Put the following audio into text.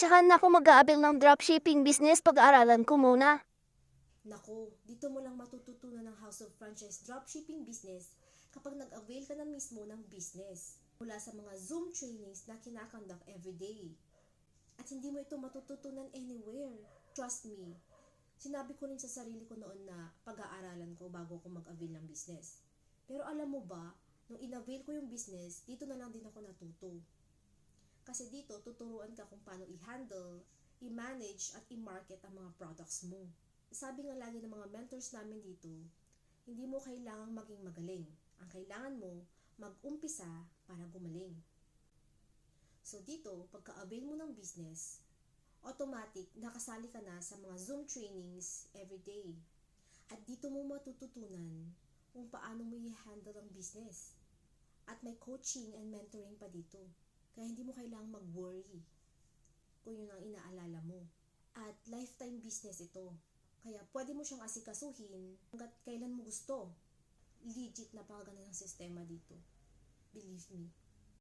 Tsaka na ako mag-aabil ng dropshipping business, pag-aaralan ko muna. Nako, dito mo lang matututunan ng House of Franchise Dropshipping Business kapag nag-avail ka na mismo ng business mula sa mga Zoom trainings na kinakandak everyday. At hindi mo ito matututunan anywhere. Trust me. Sinabi ko rin sa sarili ko noon na pag-aaralan ko bago ako mag-avail ng business. Pero alam mo ba, nung in-avail ko yung business, dito na lang din ako natuto. Kasi dito, tuturuan ka kung paano i-handle, i-manage at i-market ang mga products mo. Sabi nga lagi ng mga mentors namin dito, hindi mo kailangang maging magaling. Ang kailangan mo, mag-umpisa para gumaling. So dito, pagka-avail mo ng business, automatic nakasali ka na sa mga Zoom trainings everyday. At dito mo matututunan kung paano mo i-handle ang business. At may coaching and mentoring pa dito. Kaya hindi mo kailangang mag-worry kung yun ang inaalala mo. At lifetime business ito. Kaya pwede mo siyang asikasuhin hanggat kailan mo gusto. Legit napakaganda ng sistema dito. Believe me.